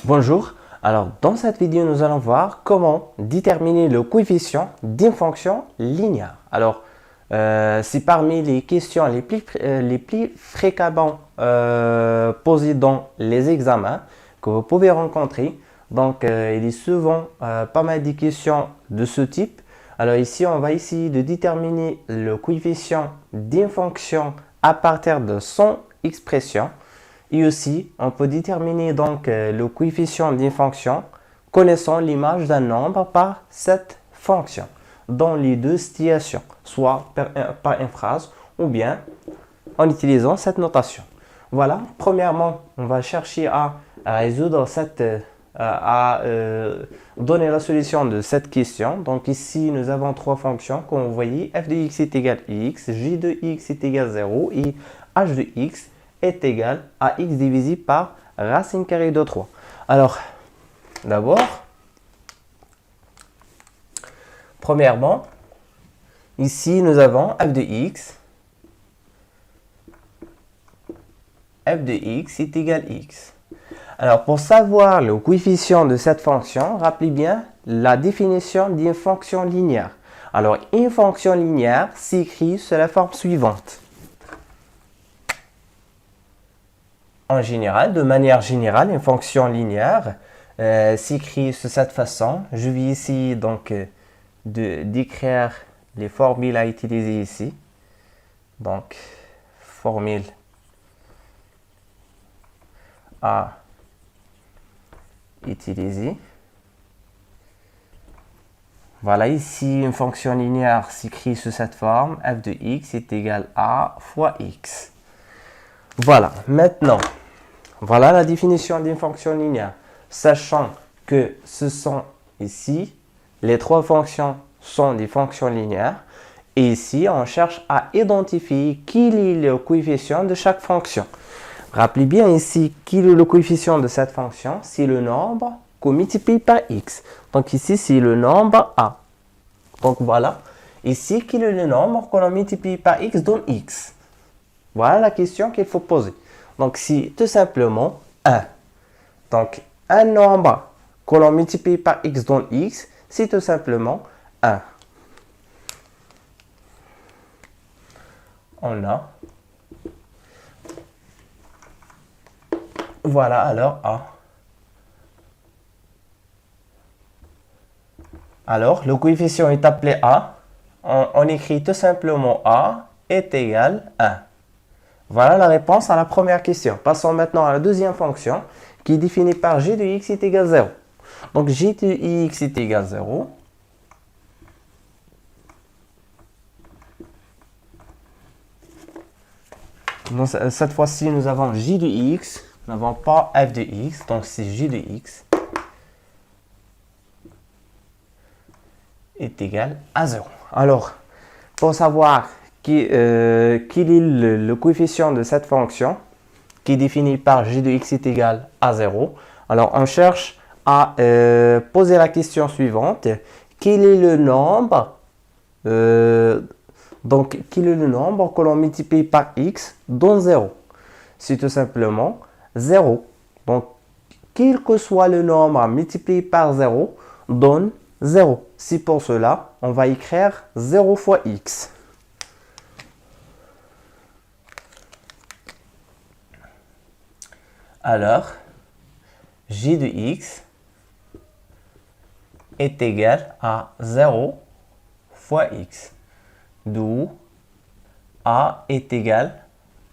Bonjour, alors dans cette vidéo nous allons voir comment déterminer le coefficient d'une fonction linéaire. Alors c'est parmi les questions les plus fréquemment posées dans les examens que vous pouvez rencontrer. Donc il est souvent pas mal de questions de ce type. Alors ici on va essayer de déterminer le coefficient d'une fonction à partir de son expression. Et aussi, on peut déterminer donc le coefficient d'une fonction connaissant l'image d'un nombre par cette fonction dans les deux situations, soit par une phrase ou bien en utilisant cette notation. Voilà, premièrement, on va chercher à résoudre donner la solution de cette question. Donc ici, nous avons trois fonctions, comme vous voyez, f de x est égal à x, j de x est égal à 0 et h de x est égal à x divisé par racine carrée de 3. Alors, d'abord, premièrement, ici nous avons f de x. f de x est égal à x. Alors, pour savoir le coefficient de cette fonction, rappelez bien la définition d'une fonction linéaire. Alors, une fonction linéaire s'écrit sous la forme suivante. En général, de manière générale, une fonction linéaire s'écrit de cette façon. Je vais essayer donc d'écrire les formules à utiliser ici. Donc, formule à utiliser. Voilà, ici, une fonction linéaire s'écrit sous cette forme. F de x est égal à fois x. Voilà, maintenant, voilà la définition d'une fonction linéaire. Sachant que ce sont ici, les trois fonctions sont des fonctions linéaires. Et ici, on cherche à identifier quel est le coefficient de chaque fonction. Rappelez bien ici, quel est le coefficient de cette fonction? C'est le nombre qu'on multiplie par x. Donc ici, c'est le nombre a. Donc voilà, ici, quel est le nombre qu'on multiplie par x donne x? Voilà la question qu'il faut poser. Donc, c'est tout simplement 1. Donc, un nombre que l'on multiplie par x donne x, c'est tout simplement 1. On a. Voilà, alors A. Alors, le coefficient est appelé A. On écrit tout simplement A est égal à 1. Voilà la réponse à la première question. Passons maintenant à la deuxième fonction qui est définie par g de x est égal à 0. Donc g de x est égal à 0. Donc, cette fois-ci, nous avons j de x. Nous n'avons pas f de x. Donc c'est j de x est égal à 0. Alors, pour savoir quel est le coefficient de cette fonction qui est défini par g de x est égal à 0. Alors, on cherche à poser la question suivante. Quel est le nombre quel est le nombre que l'on multiplie par x donne 0? C'est tout simplement 0. Donc, quel que soit le nombre multiplié par 0 donne 0. C'est pour cela, on va écrire 0 fois x. Alors, g de x est égal à 0 fois x. D'où a est égal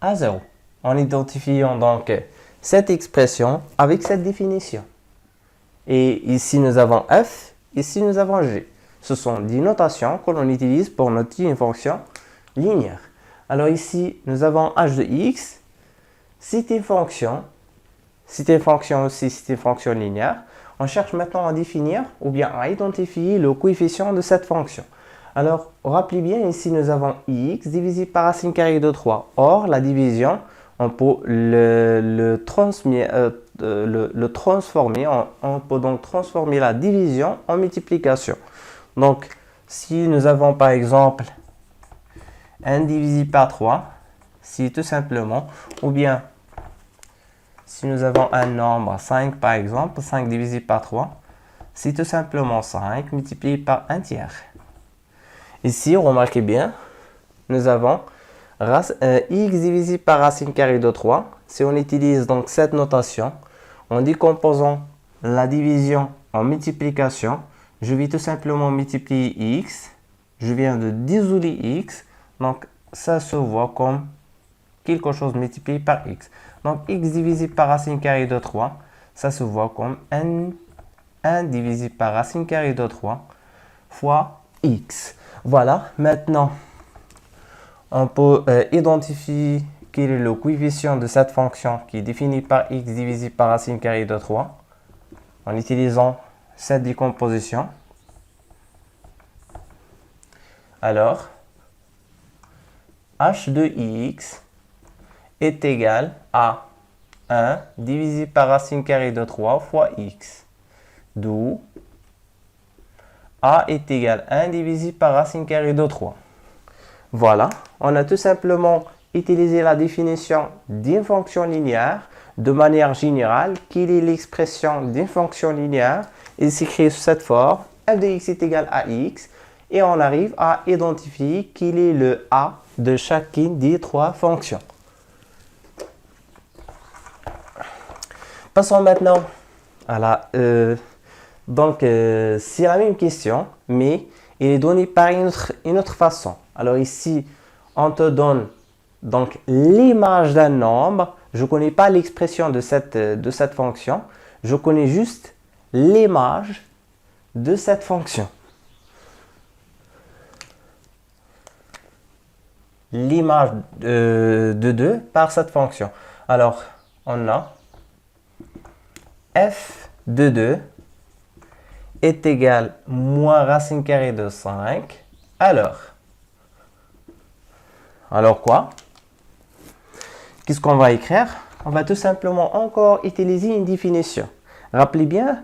à 0. En identifiant donc cette expression avec cette définition. Et ici nous avons f, ici nous avons g. Ce sont des notations que l'on utilise pour noter une fonction linéaire. Alors ici nous avons h de x, c'est une fonction. C'est une fonction aussi, c'est une fonction linéaire. On cherche maintenant à définir ou bien à identifier le coefficient de cette fonction. Alors, rappelez bien, ici nous avons x divisé par racine carrée de 3. Or, la division, on peut le transformer. On peut donc transformer la division en multiplication. Donc, si nous avons par exemple 1 divisé par 3, c'est tout simplement, ou bien Si nous avons un nombre 5 par exemple, 5 divisé par 3, c'est tout simplement 5 multiplié par 1 tiers. Ici, remarquez bien, nous avons x divisé par racine carrée de 3. Si on utilise donc cette notation, en décomposant la division en multiplication, je vais tout simplement multiplier x. Je viens de désoler x, donc ça se voit comme quelque chose multiplié par x. Donc x divisé par racine carrée de 3, ça se voit comme 1 divisé par racine carrée de 3 fois x. Voilà, maintenant, on peut identifier quel est le coefficient de cette fonction qui est défini par x divisé par racine carrée de 3 en utilisant cette décomposition. Alors, h de x est égal à 1 divisé par racine carrée de 3 fois x. D'où a est égal à 1 divisé par racine carrée de 3. Voilà, on a tout simplement utilisé la définition d'une fonction linéaire de manière générale. Quelle est l'expression d'une fonction linéaire? Il s'écrit sous cette forme, f de x est égal à x, et on arrive à identifier quel est le a de chacune des trois fonctions. Passons maintenant à la... c'est la même question, mais il est donné par une autre façon. Alors ici, on te donne donc l'image d'un nombre. Je ne connais pas l'expression de cette fonction. Je connais juste l'image de cette fonction. L'image de 2 par cette fonction. Alors, on a f de 2 est égal à moins racine carrée de 5. Alors quoi? Qu'est-ce qu'on va écrire? On va tout simplement encore utiliser une définition. Rappelez bien,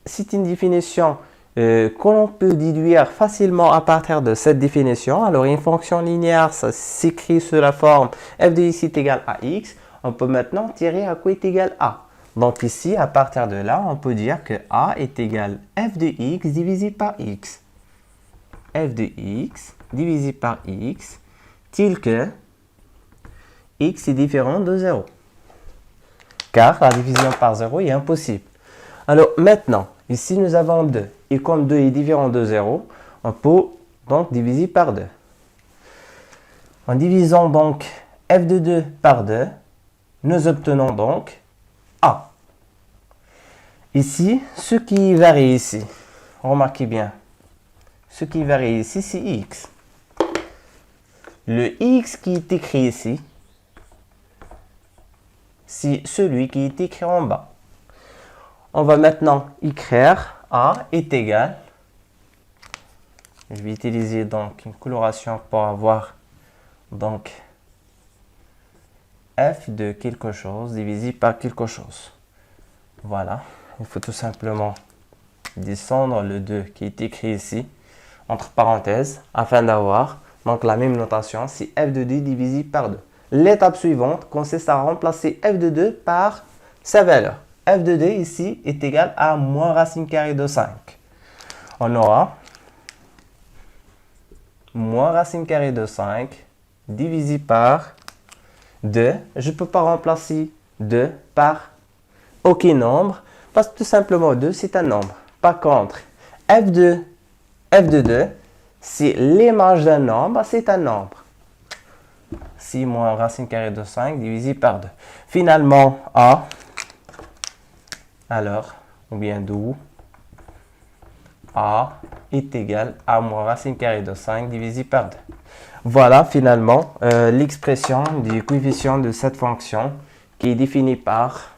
c'est une définition que l'on peut déduire facilement à partir de cette définition. Alors, une fonction linéaire, ça s'écrit sous la forme f de x est égal à x. On peut maintenant tirer à quoi est égal a. Donc ici, à partir de là, on peut dire que a est égal à f de x divisé par x. f de x divisé par x, tel que x est différent de 0. Car la division par 0 est impossible. Alors maintenant, ici nous avons 2. Et comme 2 est différent de 0, on peut donc diviser par 2. En divisant donc f de 2 par 2, nous obtenons donc a. Ici, ce qui varie ici, remarquez bien, ce qui varie ici, c'est x. Le x qui est écrit ici, c'est celui qui est écrit en bas. On va maintenant écrire a est égal, je vais utiliser donc une coloration pour avoir donc f de quelque chose divisé par quelque chose. Voilà, il faut tout simplement descendre le 2 qui est écrit ici, entre parenthèses, afin d'avoir donc la même notation, c'est f de 2 divisé par 2. L'étape suivante consiste à remplacer f de 2 par sa valeur. f de 2 ici est égal à moins racine carrée de 5. On aura moins racine carrée de 5 divisé par 2. Je ne peux pas remplacer 2 par aucun nombre parce que tout simplement 2 c'est un nombre. Par contre, f de 2, c'est l'image d'un nombre, c'est un nombre. 6 moins racine carrée de 5 divisé par 2. Finalement, a, alors, ou bien d'où, a est égal à moins racine carrée de 5 divisé par 2. Voilà finalement l'expression du coefficient de cette fonction qui est définie par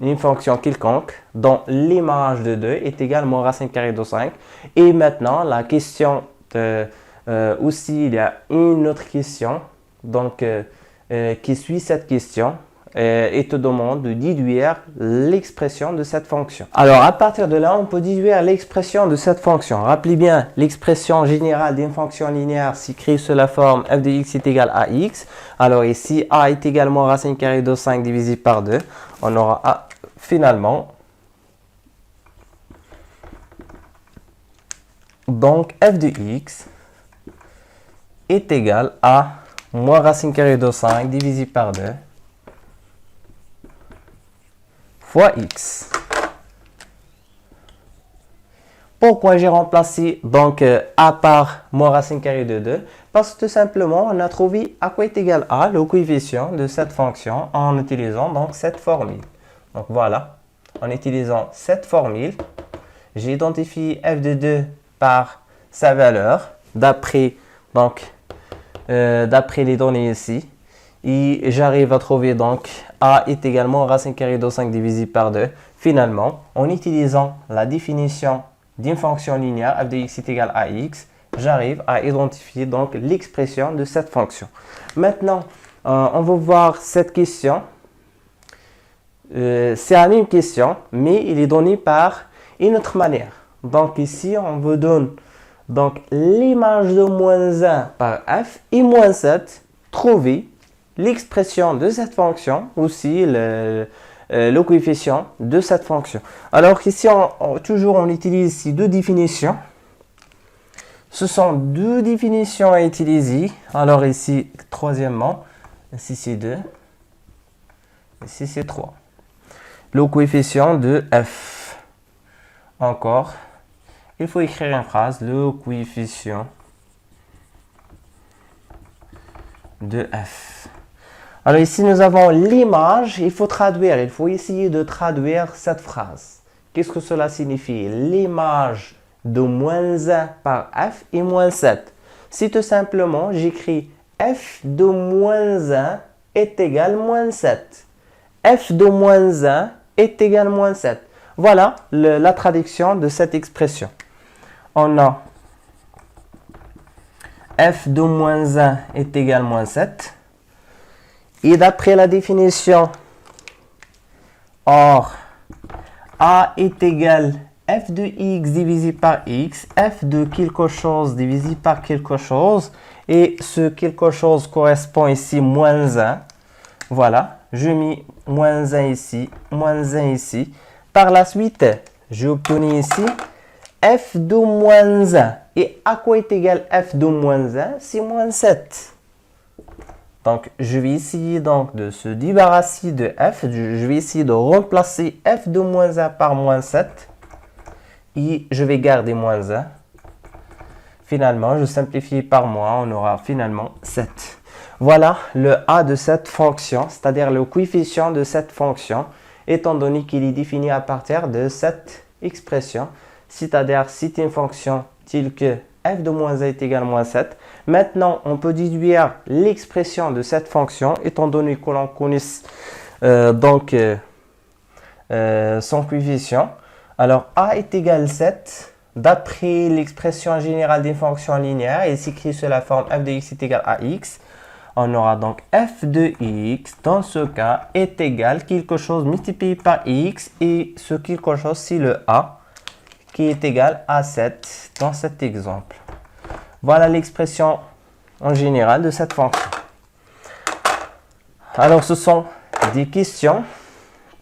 une fonction quelconque dont l'image de 2 est égale à moins racine carrée de 5. Et maintenant, la question aussi, il y a une autre question donc, qui suit cette question. et te demande de déduire l'expression de cette fonction. Alors, à partir de là, on peut déduire l'expression de cette fonction. Rappelez bien, l'expression générale d'une fonction linéaire s'écrit sous la forme f de x est égal à x. Alors ici, a est également racine carrée de 5 divisé par 2. On aura a, finalement, donc f de x est égal à moins racine carrée de 5 divisé par 2 fois x. Pourquoi j'ai remplacé donc a par moins racine carrée de 2? Parce que tout simplement, on a trouvé à quoi est égal a, le coefficient de cette fonction, en utilisant donc cette formule. Donc voilà, en utilisant cette formule, j'ai identifié f de 2 par sa valeur, d'après les données ici. Et j'arrive à trouver donc a est également racine carrée de 5 divisé par 2. Finalement, en utilisant la définition d'une fonction linéaire f de x est égal à x, j'arrive à identifier donc l'expression de cette fonction. Maintenant, on va voir cette question. C'est la même question, mais il est donné par une autre manière. Donc ici, on vous donne donc l'image de moins 1 par f et moins 7. Trouver l'expression de cette fonction, aussi le coefficient de cette fonction. Alors ici, toujours on utilise ici deux définitions. Ce sont deux définitions à utiliser. Alors ici, troisièmement, ici c'est 2, ici c'est 3. Le coefficient de f. Encore, il faut écrire une phrase, le coefficient de f. Alors ici, nous avons l'image, il faut traduire, il faut essayer de traduire cette phrase. Qu'est-ce que cela signifie? L'image de moins 1 par f et moins 7. Si tout simplement, j'écris f de moins 1 est égal à moins 7. F de moins 1 est égal à moins 7. Voilà la traduction de cette expression. On a f de moins 1 est égal à moins 7. Et d'après la définition, or, a est égal à f de x divisé par x, f de quelque chose divisé par quelque chose, et ce quelque chose correspond ici moins 1. Voilà, je mets moins 1 ici, moins 1 ici. Par la suite, j'ai obtenu ici f de moins 1. Et à quoi est égal f de moins 1? C'est moins 7. Donc, je vais essayer donc de se débarrasser de f. Je vais essayer de remplacer f de moins 1 par moins 7. Et je vais garder moins 1. Finalement, je simplifie par moins. On aura finalement 7. Voilà le a de cette fonction, c'est-à-dire le coefficient de cette fonction, étant donné qu'il est défini à partir de cette expression. C'est-à-dire, c'est une fonction telle que f de moins 1 est égal à moins 7. Maintenant, on peut déduire l'expression de cette fonction, étant donné que l'on connaît son coefficient. Alors, a est égal à 7. D'après l'expression générale des fonctions linéaires, il s'écrit sous la forme f de x est égal à x. On aura donc f de x, dans ce cas, est égal à quelque chose multiplié par x. Et ce quelque chose, c'est le a, qui est égal à 7 dans cet exemple. Voilà l'expression en général de cette fonction. Alors, ce sont des questions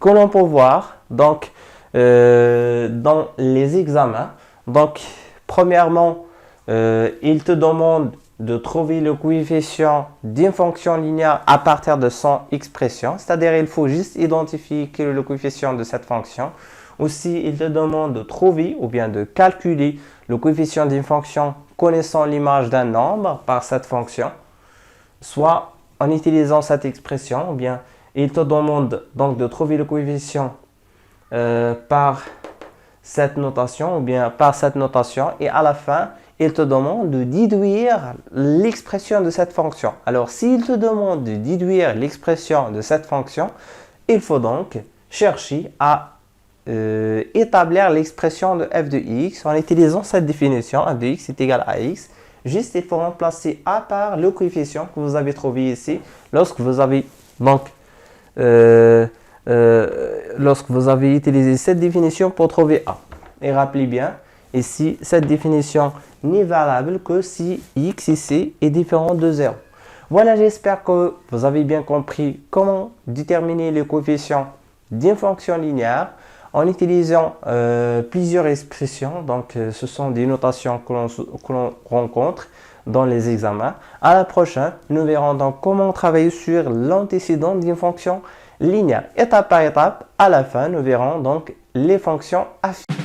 que l'on peut voir donc, dans les examens. Donc, premièrement, il te demande de trouver le coefficient d'une fonction linéaire à partir de son expression. C'est-à-dire, il faut juste identifier quel est le coefficient de cette fonction. Aussi, il te demande de trouver ou bien de calculer le coefficient d'une fonction connaissant l'image d'un nombre par cette fonction, soit en utilisant cette expression, ou bien il te demande donc de trouver le coefficient par cette notation, ou bien par cette notation, et à la fin, il te demande de déduire l'expression de cette fonction. Alors, s'il te demande de déduire l'expression de cette fonction, il faut donc chercher à établir l'expression de f de x en utilisant cette définition. F de x est égal à x. Juste, il faut remplacer a par le coefficient que vous avez trouvé ici. Lorsque vous avez donc lorsque vous avez utilisé cette définition pour trouver A. Et rappelez bien, ici, cette définition n'est valable que si x ici est différent de 0. Voilà, j'espère que vous avez bien compris comment déterminer les coefficients d'une fonction linéaire en utilisant plusieurs expressions. Donc, ce sont des notations que l'on rencontre dans les examens. À la prochaine, nous verrons donc comment travailler sur l'antécédent d'une fonction linéaire. Étape par étape, à la fin, nous verrons donc les fonctions affines.